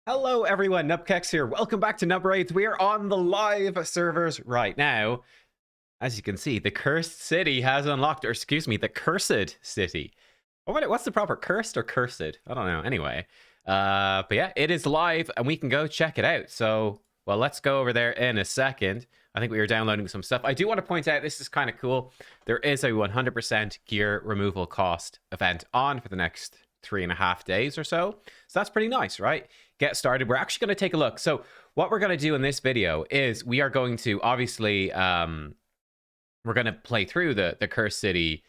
Hello everyone, nubkeks here. Welcome back to Nub Raids. We are on the live servers right now. As you can see, the cursed city has unlocked, or excuse me, the cursed city. What's the proper cursed or cursed? I don't know. Anyway, but yeah, it is live and we can go check it out. So, well, let's go over there in a second. I think we were downloading some stuff. I do want to point out this is kind of cool. There is a 100% gear removal cost event on for the next 3.5 days or so. So that's pretty nice, right? Get started. We're actually going to take a look. So what we're going to do in this video is we are going to obviously we're going to play through the cursed city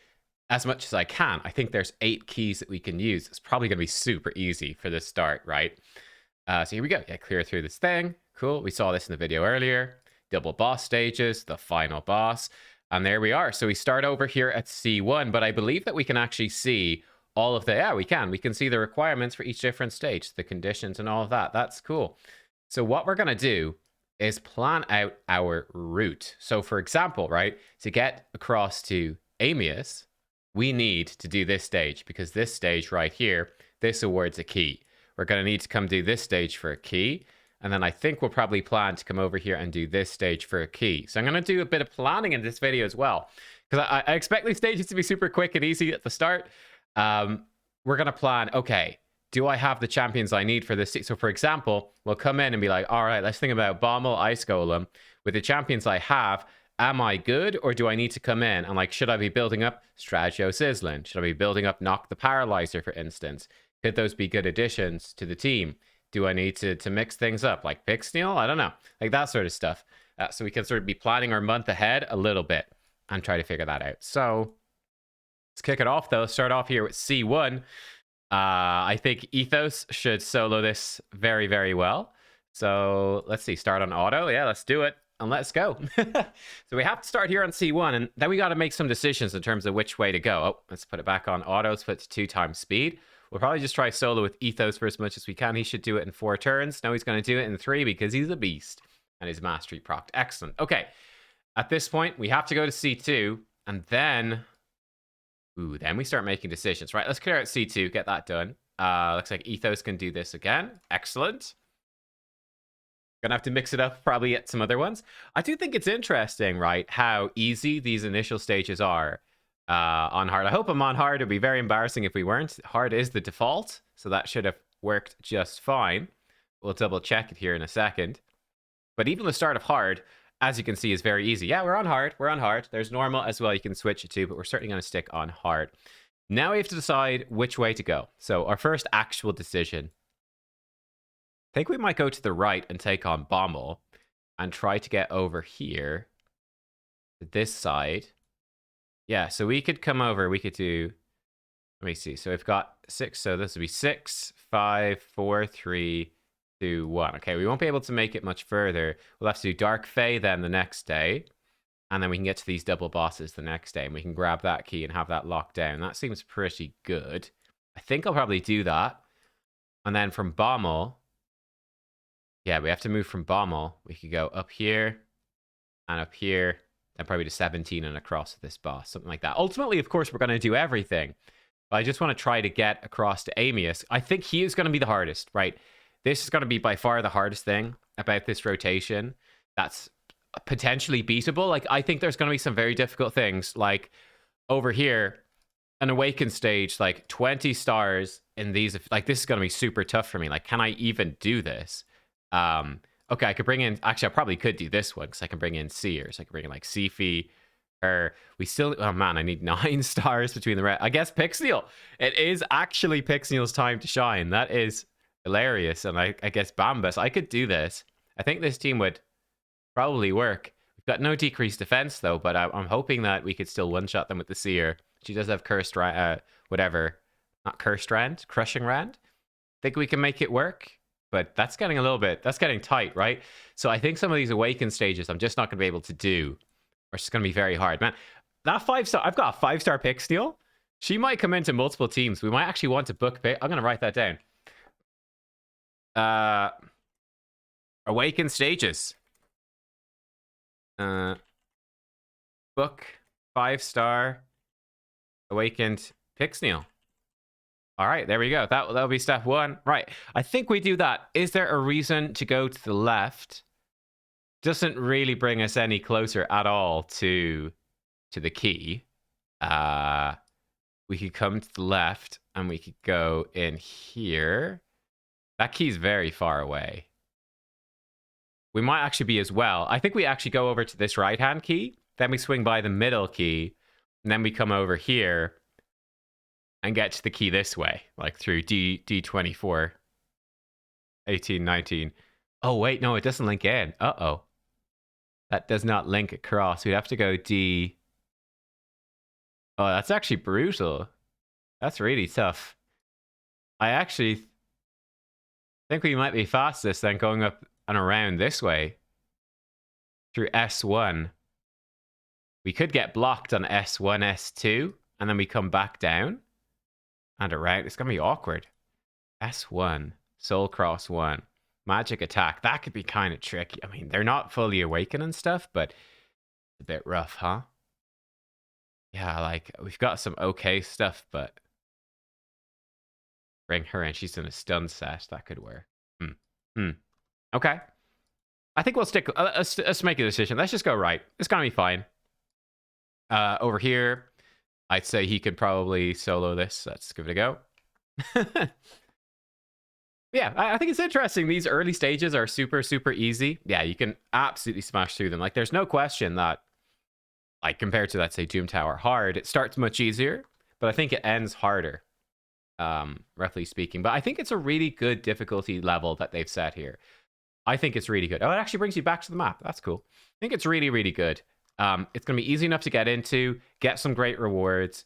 as much as I can. I think there's 8 keys that we can use. It's probably going to be super easy for this start, right? So here we go. Yeah, clear through this thing. Cool. We saw this in the video earlier. Double boss stages, the final boss. And there we are. So we start over here at C1, but I believe that we can actually see all of the, yeah, we can see the requirements for each different stage, the conditions and all of that. That's cool. So what we're going to do is plan out our route. So for example, right, to get across to Amius, we need to do this stage because this stage right here, this awards a key. We're going to need to come do this stage for a key. And then I think we'll probably plan to come over here and do this stage for a key. So I'm going to do a bit of planning in this video as well, because I expect these stages to be super quick and easy at the start. We're going to plan, okay, do I have the champions I need for this? So for example, we'll come in and be like, all right, let's think about boml, ice golem. With the champions I have, am I good or do I need to come in? And like, should I be building up Stragio Sizzlin? Should I be building up Knock the Paralyzer, for instance? Could those be good additions to the team? Do I need to mix things up like Pixneal? I don't know. Like that sort of stuff. So we can sort of be planning our month ahead a little bit and try to figure that out. So let's kick it off, though. Start off here with C1. I think Ethos should solo this very, very well. So let's see. Start on auto. Yeah, let's do it. And let's go. So we have to start here on C1. And then we got to make some decisions in terms of which way to go. Oh, let's put it back on auto. Let's put it to 2 times speed. We'll probably just try solo with Ethos for as much as we can. He should do it in 4 turns. No, he's going to do it in 3 because he's a beast. And his mastery procced. Excellent. Okay. At this point, we have to go to C2. And then... ooh, then we start making decisions. Right, let's clear out C2, get that done. Looks like Ethos can do this again. Excellent. Gonna have to mix it up, probably at some other ones. I do think it's interesting, right, how easy these initial stages are on hard. I hope I'm on hard. It'd be very embarrassing if we weren't. Hard is the default, so that should have worked just fine. We'll double check it here in a second. But even the start of hard, as you can see, is very easy. Yeah, we're on hard. We're on hard. There's normal as well. You can switch it to, but we're certainly going to stick on hard. Now we have to decide which way to go. So our first actual decision. I think we might go to the right and take on boml and try to get over here to this side. Yeah, so we could come over. We could do... let me see. So we've got 6. So this would be 6, 5, 4, 3... 2, 1. Okay, we won't be able to make it much further. We'll have to do Dark Fae then the next day. And then we can get to these double bosses the next day. And we can grab that key and have that locked down. That seems pretty good. I think I'll probably do that. And then from boml... yeah, we have to move from boml. We could go up here and up here. Then probably to 17 and across to this boss. Something like that. Ultimately, of course, we're going to do everything. But I just want to try to get across to Amius. I think he is going to be the hardest, right? This is going to be by far the hardest thing about this rotation. That's potentially beatable. Like, I think there's going to be some very difficult things. Like, over here, an Awaken stage, like 20 stars in these. Like, this is going to be super tough for me. Like, can I even do this? Okay, I could bring in... actually, I probably could do this one because I can bring in Seers. I can bring in, like, Sifi. Or we still... oh, man, I need 9 stars between the red... I guess Pixneal. It is actually Pixneal's time to shine. That is... hilarious. And I guess Bambus, I could do this. I think this team would probably work. We've got no decreased defense though, but I'm hoping that we could still one-shot them with the Seer. She does have cursed whatever, not cursed rand, crushing rand. Think we can make it work, but that's getting that's getting tight, right? So I think some of these Awaken stages I'm just not going to be able to do, or it's just going to be very hard. Man, that 5-star, I've got a 5-star Pixneal. She might come into multiple teams. We might actually want to book pick. I'm going to write that down. Awaken stages. Book 5-star Awakened Pixneal. All right, there we go. That'll be step one. Right. I think we do that. Is there a reason to go to the left? Doesn't really bring us any closer at all to the key. We could come to the left and we could go in here. That key's very far away. We might actually be as well. I think we actually go over to this right-hand key. Then we swing by the middle key. And then we come over here and get to the key this way. Like through D24. 18, 19. Oh, wait. No, it doesn't link in. Uh-oh. That does not link across. We'd have to go D. Oh, that's actually brutal. That's really tough. I actually think we might be fastest than going up and around this way. Through S1. We could get blocked on S1, S2, and then we come back down and around. It's going to be awkward. S1, Soul Cross 1, Magic Attack. That could be kind of tricky. I mean, they're not fully awakened and stuff, but it's a bit rough, huh? Yeah, like, we've got some okay stuff, but bring her in. She's in a stun set. That could work. Okay. I think we'll stick. Let's make a decision. Let's just go right. It's going to be fine. Over here, I'd say he could probably solo this. Let's give it a go. Yeah, I think it's interesting. These early stages are super, super easy. Yeah, you can absolutely smash through them. Like, there's no question that, like, compared to, let's say, Doom Tower Hard, it starts much easier, but I think it ends harder, roughly speaking. But I think it's a really good difficulty level that they've set here. I think it's really good. Oh, it actually brings you back to the map. That's cool. I think it's really, really good. It's going to be easy enough to get into, get some great rewards.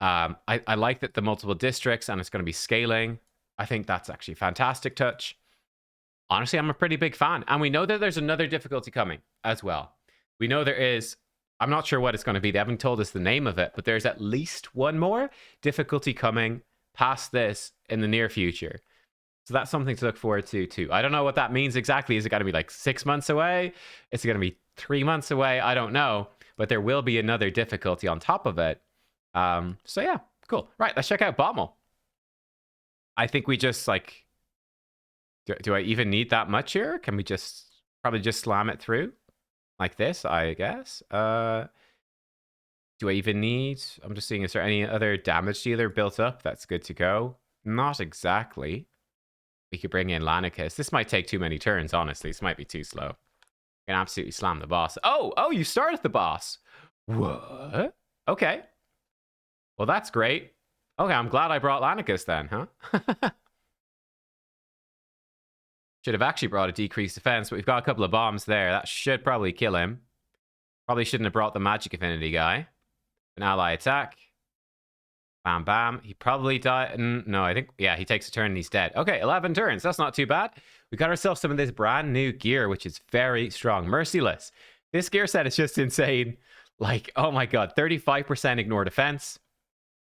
I like that the multiple districts, and it's going to be scaling. I think that's actually a fantastic touch. Honestly, I'm a pretty big fan. And we know that there's another difficulty coming as well. We know there is. I'm not sure what it's going to be. They haven't told us the name of it, but there's at least one more difficulty coming past this in the near future. So that's something to look forward to too. I don't know what that means exactly. Is it going to be like 6 months away? Is it going to be 3 months away? I don't know. But there will be another difficulty on top of it. So yeah, cool. Right, let's check out boml. I think we just like... Do I even need that much here? Can we just probably just slam it through? Like this, I guess. Do I even need... I'm just seeing, is there any other damage dealer built up? That's good to go. Not exactly. We could bring in Lanicus. This might take too many turns, honestly. This might be too slow. You can absolutely slam the boss. Oh, you started the boss. What? Okay. Well, that's great. Okay, I'm glad I brought Lanicus then, huh? Should have actually brought a decreased defense, but we've got a couple of bombs there. That should probably kill him. Probably shouldn't have brought the magic affinity guy. An ally attack. Bam, bam. He probably died. No, I think, yeah, he takes a turn and he's dead. Okay, 11 turns. That's not too bad. We got ourselves some of this brand new gear, which is very strong. Merciless. This gear set is just insane. Like, oh my god, 35% ignore defense.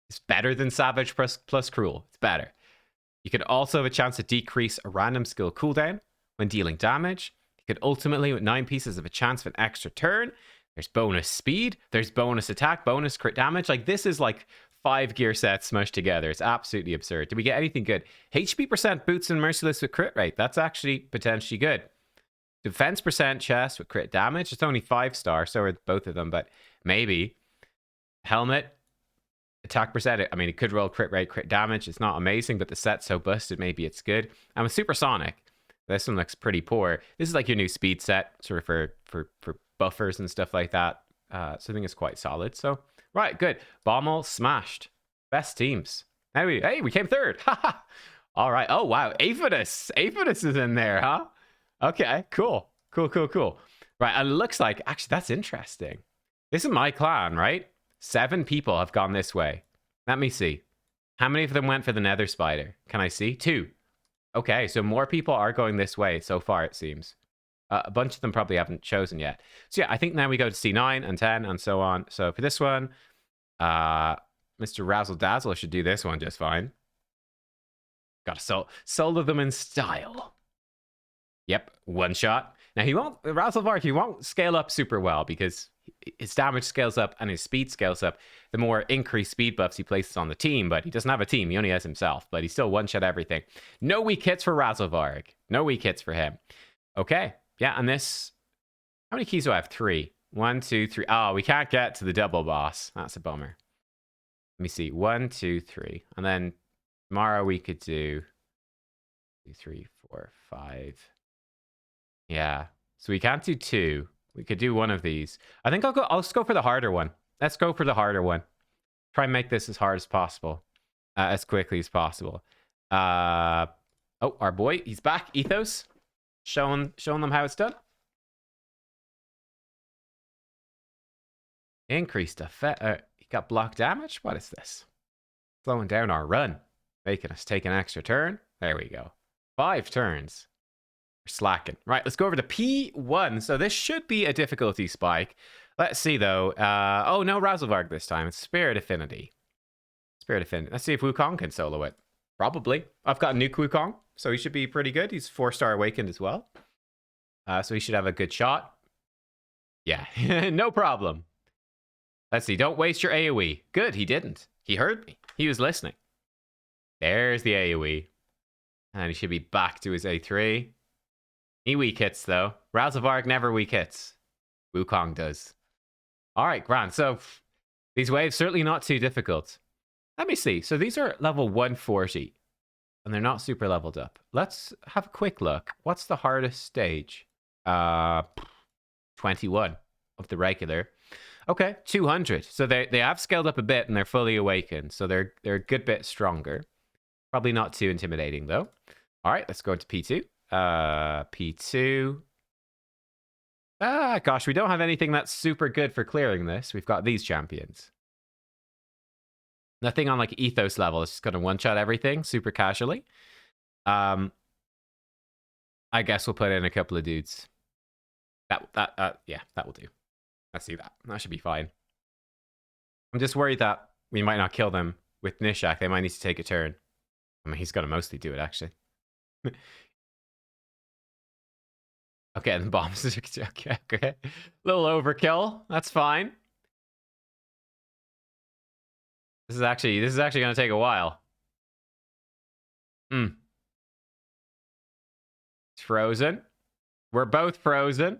It's better than Savage plus Cruel. It's better. You can also have a chance to decrease a random skill cooldown when dealing damage. You could ultimately, with 9 pieces, of a chance of an extra turn. There's bonus speed. There's bonus attack, bonus crit damage. Like, this is like 5 gear sets smushed together. It's absolutely absurd. Did we get anything good? HP percent boots and merciless with crit rate. That's actually potentially good. Defense percent chest with crit damage. It's only 5-star, so are both of them, but maybe. Helmet. Attack percent, I mean, it could roll crit rate, crit damage. It's not amazing, but the set's so busted, maybe it's good. And with Supersonic, this one looks pretty poor. This is like your new speed set, sort of for buffers and stuff like that. So I think it's quite solid. So, right, good. boml smashed. Best teams. Hey, we came third. All right. Oh, wow. Aphodus. Aphodus is in there, huh? Okay, cool. Cool. Right, and it looks like, actually, that's interesting. This is my clan, right? 7 people have gone this way. Let me see. How many of them went for the Nether Spider? Can I see? 2. Okay, so more people are going this way so far, it seems. A bunch of them probably haven't chosen yet. So yeah, I think now we go to C9 and 10 and so on. So for this one, Mr. Razzle Dazzle should do this one just fine. Got to solo them in style. Yep, one shot. Now he won't, Razzlevark, he won't scale up super well because his damage scales up and his speed scales up, the more increased speed buffs he places on the team. But he doesn't have a team. He only has himself. But he still one-shot everything. No weak hits for Razelvarg. No weak hits for him. Okay. Yeah, and this... How many keys do I have? 3. 1, 2, 3. Oh, we can't get to the double boss. That's a bummer. Let me see. 1, 2, 3. And then tomorrow we could do 2, 3, 4, 5. Yeah. So we can't do 2. We could do one of these. I think I'll just go for the harder one. Let's go for the harder one. Try and make this as hard as possible. As quickly as possible. Oh, our boy. He's back. Ethos. Showing them how it's done. Increased effect. He got block damage? What is this? Slowing down our run. Making us take an extra turn. There we go. 5 turns. We're slacking. Right, let's go over to P1. So this should be a difficulty spike. Let's see, though. Oh, no Razelvarg this time. It's Spirit Affinity. Spirit Affinity. Let's see if Wukong can solo it. Probably. I've got Nuke Wukong, so he should be pretty good. He's 4-star Awakened as well. So he should have a good shot. Yeah, no problem. Let's see. Don't waste your AoE. Good, he didn't. He heard me. He was listening. There's the AoE. And he should be back to his A3. He weak hits, though. Razelvarg never weak hits. Wukong does. All right, grand. So these waves, certainly not too difficult. Let me see. So these are level 140. And they're not super leveled up. Let's have a quick look. What's the hardest stage? 21 of the regular. Okay, 200. So they have scaled up a bit and they're fully awakened. So they're a good bit stronger. Probably not too intimidating though. All right, let's go to P2. P2. Gosh, we don't have anything that's super good for clearing this. We've got these champions. Nothing on like ethos level. It's just gonna one-shot everything super casually. I guess we'll put in a couple of dudes. Yeah, that will do. Let's see that. That should be fine. I'm just worried that we might not kill them with Nishak. They might need to take a turn. I mean, he's going to mostly do it, actually. Okay, and the bombs. Okay. Little overkill. That's fine. This is actually going to take a while. It's frozen. We're both frozen.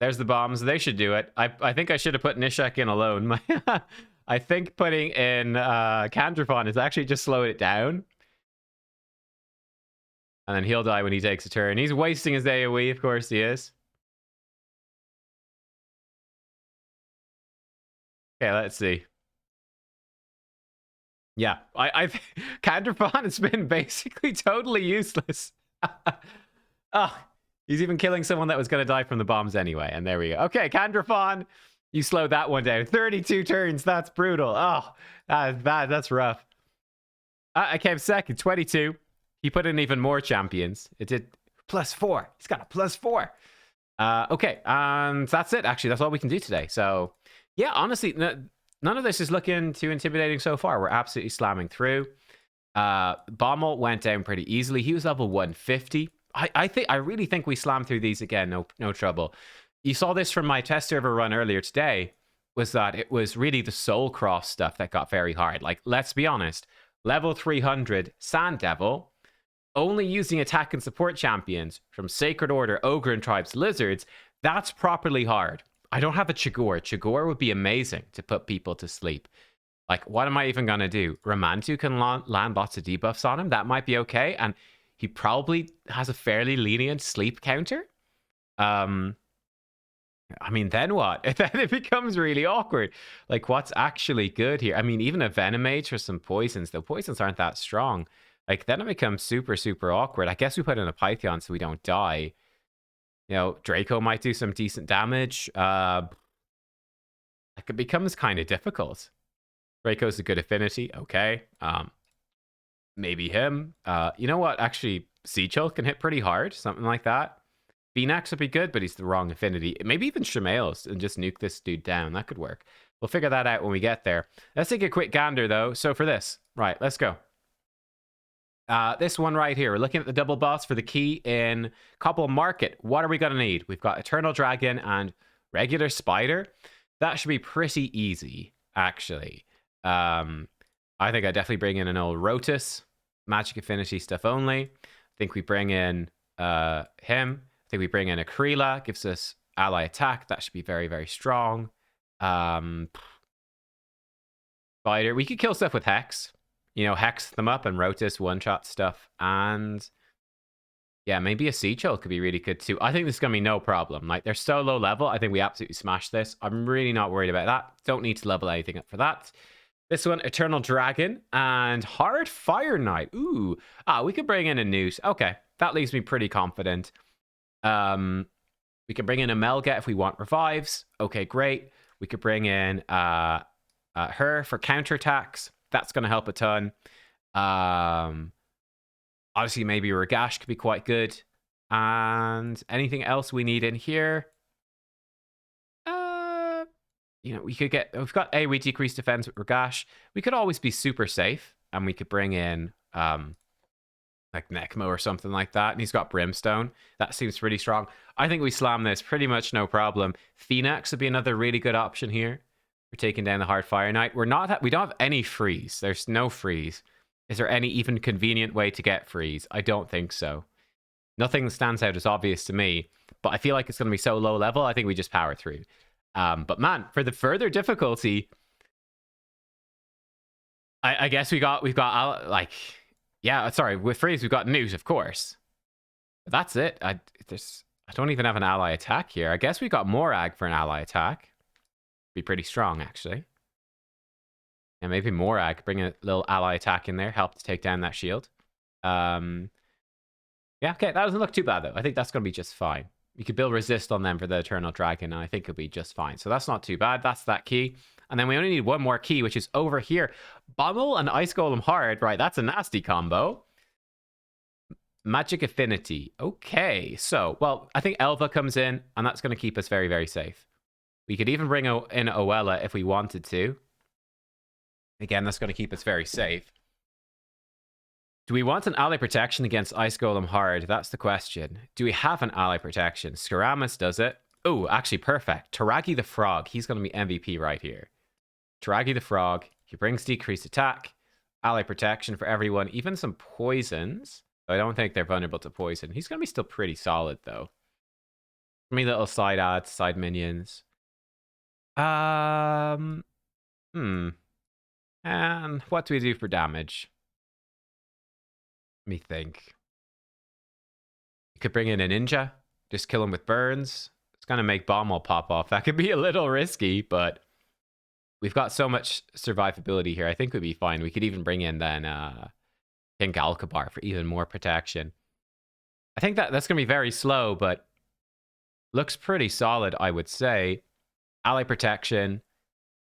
There's the bombs. They should do it. I think I should have put Nishak in alone. I think putting in Candrafon is actually just slowed it down. And then he'll die when he takes a turn. He's wasting his AoE, of course he is. Okay, let's see. Yeah, I've Candrafon has been basically totally useless. Oh, he's even killing someone that was going to die from the bombs anyway. And there we go. Okay, Candrafon, you slowed that one down. 32 turns. That's brutal. Oh, that's rough. I came second, 22. He put in even more champions. It did +4. He's got a +4. Okay, and that's it. Actually, that's all we can do today. So, yeah, honestly, none of this is looking too intimidating so far. We're absolutely slamming through. Boml went down pretty easily. He was level 150. I really think we slam through these again, no trouble. You saw this from my test server run earlier today, was that it was really the Soul Cross stuff that got very hard. Like, let's be honest, level 300 Sand Devil, only using attack and support champions from Sacred Order, Ogre and Tribes Lizards, that's properly hard. I don't have a Chigor. Chigor would be amazing to put people to sleep. Like, what am I even going to do? Ramantu can land lots of debuffs on him. That might be okay. And he probably has a fairly lenient sleep counter. I mean, then what? Then it becomes really awkward. Like, what's actually good here? I mean, even a Venomage for some poisons, though poisons aren't that strong. Like, then it becomes super, super awkward. I guess we put in a Python so we don't die. You know, Draco might do some decent damage. Like, it becomes kind of difficult. Draco's a good affinity. Okay. Maybe him. You know what? Actually, Seachill can hit pretty hard. Something like that. Phoenix would be good, but he's the wrong affinity. Maybe even Shemales and just nuke this dude down. That could work. We'll figure that out when we get there. Let's take a quick gander, though. So for this, right, let's go. This one right here, we're looking at the double boss for the key in Cobble Market. What are we going to need? We've got Eternal Dragon and regular Spider. That should be pretty easy, actually. I think I definitely bring in an old Rotus, Magic Affinity stuff only. I think we bring in him. I think we bring in Akrila, gives us ally attack. That should be very, very strong. Spider. We could kill stuff with Hex. You know, Hex them up and Rotus one-shot stuff. And yeah, maybe a Siege Hold could be really good too. I think this is going to be no problem. Like, they're so low level. I think we absolutely smash this. I'm really not worried about that. Don't need to level anything up for that. This one, Eternal Dragon and Hard Fire Knight. Ooh. We could bring in a Newt. Okay, that leaves me pretty confident. We can bring in a Melga if we want revives. Okay, great. We could bring in her for counterattacks. That's going to help a ton. Obviously, maybe Ragash could be quite good. And anything else we need in here? You know, we've got we decrease defense with Ragash. We could always be super safe. And we could bring in like Necmo or something like that. And he's got Brimstone. That seems pretty strong. I think we slam this pretty much no problem. Phoenix would be another really good option here. We're taking down the Hard Fire Knight. We don't have any freeze. There's no freeze. Is there any even convenient way to get freeze? I don't think so. Nothing stands out as obvious to me, but I feel like it's going to be so low level. I think we just power through. But man, for the further difficulty, I guess we've got like, yeah, sorry, with freeze we've got Newt, of course. But that's it. I don't even have an ally attack here. I guess we got more ag for an ally attack. Be pretty strong, actually. And maybe more ag. Bring a little ally attack in there. Help to take down that shield. Yeah, okay. That doesn't look too bad, though. I think that's going to be just fine. You could build resist on them for the Eternal Dragon, and I think it'll be just fine. So that's not too bad. That's that key. And then we only need one more key, which is over here. Boml and Ice Golem Hard. Right, that's a nasty combo. Magic Affinity. Okay, so, well, I think Elva comes in, and that's going to keep us very, very safe. We could even bring in Oella if we wanted to. Again, that's going to keep us very safe. Do we want an ally protection against Ice Golem Hard? That's the question. Do we have an ally protection? Skaramis does it. Oh, actually, perfect. Taragi the Frog. He's going to be MVP right here. Taragi the Frog. He brings decreased attack, ally protection for everyone, even some poisons. I don't think they're vulnerable to poison. He's going to be still pretty solid, though. Me little side ads, side minions. And what do we do for damage? Let me think. You could bring in a ninja. Just kill him with burns. It's going to make boml pop off. That could be a little risky, but we've got so much survivability here. I think we'd be fine. We could even bring in then King Galkabar for even more protection. I think that's going to be very slow, but looks pretty solid, I would say. Ally protection,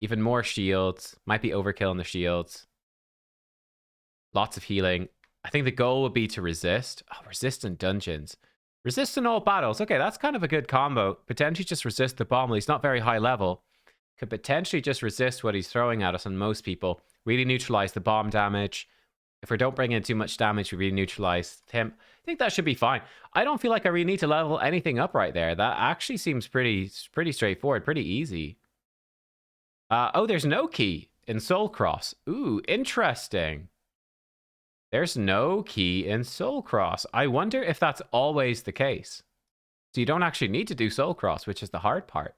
even more shields. Might be overkill on the shields. Lots of healing. I think the goal would be to resist. Oh, resistant dungeons. Resist in all battles. Okay, that's kind of a good combo. Potentially just resist the bomb. He's not very high level. Could potentially just resist what he's throwing at us on most people. Really neutralize the bomb damage. If we don't bring in too much damage, we really neutralize him. I think that should be fine. I don't feel like I really need to level anything up right there. That actually seems pretty straightforward, pretty easy. Oh, there's no key in Soul Cross. Ooh, interesting. There's no key in Soul Cross. I wonder if that's always the case. So you don't actually need to do Soul Cross, which is the hard part,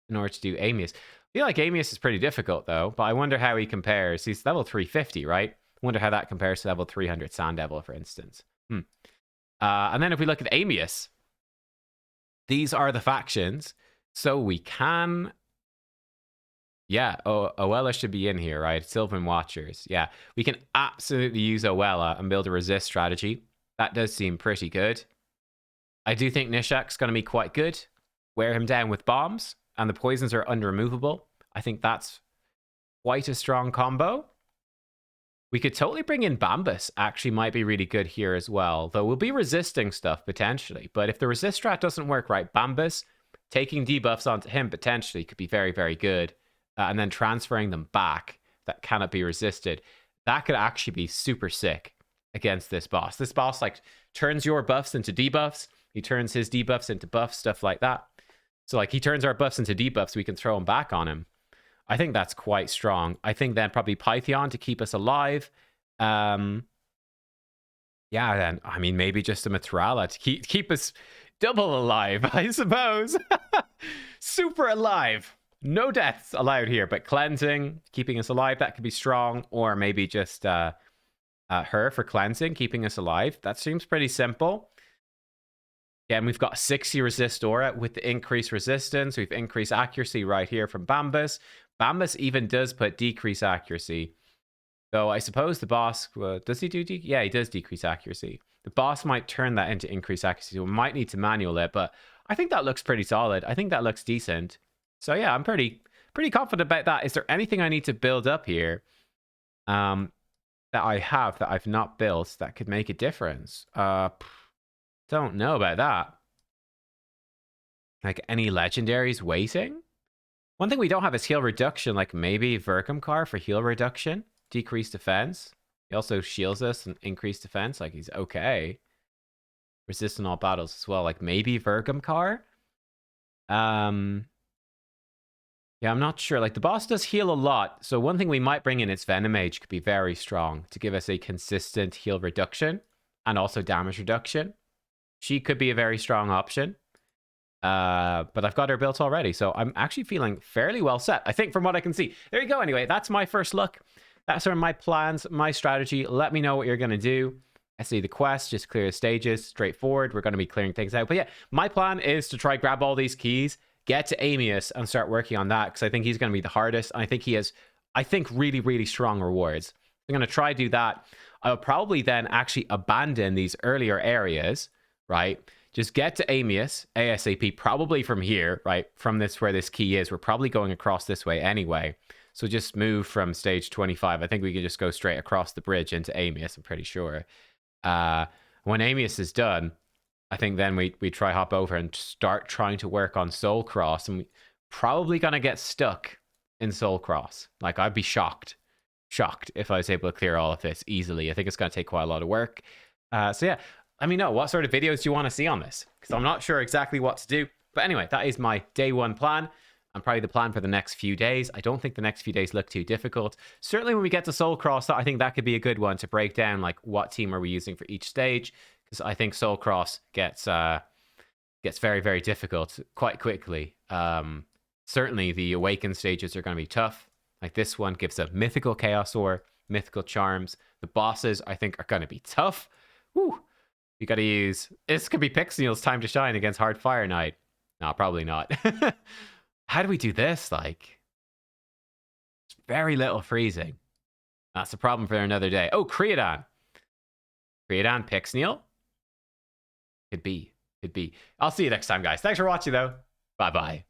in order to do Amius. I feel like Amius is pretty difficult, though, but I wonder how he compares. He's level 350, right? I wonder how that compares to level 300 Sand Devil, for instance. And then if we look at Amius, these are the factions. So we can... Yeah, Oella should be in here, right? Sylvan Watchers. Yeah, we can absolutely use Oella and build a resist strategy. That does seem pretty good. I do think Nishak's going to be quite good. Wear him down with bombs, and the poisons are unremovable. I think that's quite a strong combo. We could totally bring in Bambus. Actually might be really good here as well. Though we'll be resisting stuff, potentially. But if the resist strat doesn't work right, Bambus, taking debuffs onto him, potentially, could be very, very good. And then transferring them back that cannot be resisted. That could actually be super sick against this boss. This boss like turns your buffs into debuffs. He turns his debuffs into buffs, stuff like that. So like he turns our buffs into debuffs, we can throw them back on him. I think that's quite strong. I think then probably Pythion to keep us alive. Yeah, then I mean maybe just a Matrala to keep us double alive, I suppose. Super alive. No deaths allowed here, but cleansing, keeping us alive, that could be strong. Or maybe just her for cleansing, keeping us alive. That seems pretty simple. Again, we've got 60 resist aura with the increased resistance. We've increased accuracy right here from Bambus. Bambus even does put decrease accuracy. So I suppose the boss, does he do? Yeah, he does decrease accuracy. The boss might turn that into increased accuracy. We might need to manual it, but I think that looks pretty solid. I think that looks decent. So yeah, I'm pretty confident about that. Is there anything I need to build up here that I have that I've not built that could make a difference? Don't know about that. Like any legendaries waiting? One thing we don't have is heal reduction, like maybe Verkamkar for heal reduction, decreased defense. He also shields us and increased defense, like he's okay. Resist in all battles as well, like maybe Verkamkar. Yeah, I'm not sure. Like the boss does heal a lot, so one thing we might bring in is Venom Mage could be very strong to give us a consistent heal reduction and also damage reduction. She could be a very strong option. But I've got her built already, so I'm actually feeling fairly well set, I think, from what I can see. There you go. Anyway, that's my first look. That's sort of my plans, my strategy. Let me know what you're going to do. I see the quest, just clear the stages, straightforward. We're going to be clearing things out. But yeah, my plan is to try grab all these keys, get to Amius, and start working on that, because I think he's going to be the hardest. And I think he has, really, really strong rewards. I'm going to try do that. I'll probably then actually abandon these earlier areas, right? Just get to Amius ASAP, probably from here, right? From this, where this key is. We're probably going across this way anyway. So just move from stage 25. I think we can just go straight across the bridge into Amius, I'm pretty sure. When Amius is done, I think then we try hop over and start trying to work on Soul Cross. And we probably going to get stuck in Soul Cross. Like, I'd be shocked if I was able to clear all of this easily. I think it's going to take quite a lot of work. So yeah. Let me know what sort of videos do you want to see on this, because I'm not sure exactly what to do. But anyway, that is my day one plan, and probably the plan for the next few days. I don't think the next few days look too difficult. Certainly when we get to Soul Cross, I think that could be a good one to break down, like what team are we using for each stage, because I think Soul Cross gets very, very difficult quite quickly. Certainly the Awakened stages are going to be tough. Like this one gives a mythical Chaos Ore, mythical charms. The bosses, I think, are going to be tough. Woo! You gotta use... This could be Pixniel's time to shine against Hard Fire Knight. No, probably not. How do we do this? Like, it's very little freezing. That's a problem for another day. Oh, Creodan. Creodan Pixniel? Could be. I'll see you next time, guys. Thanks for watching, though. Bye-bye.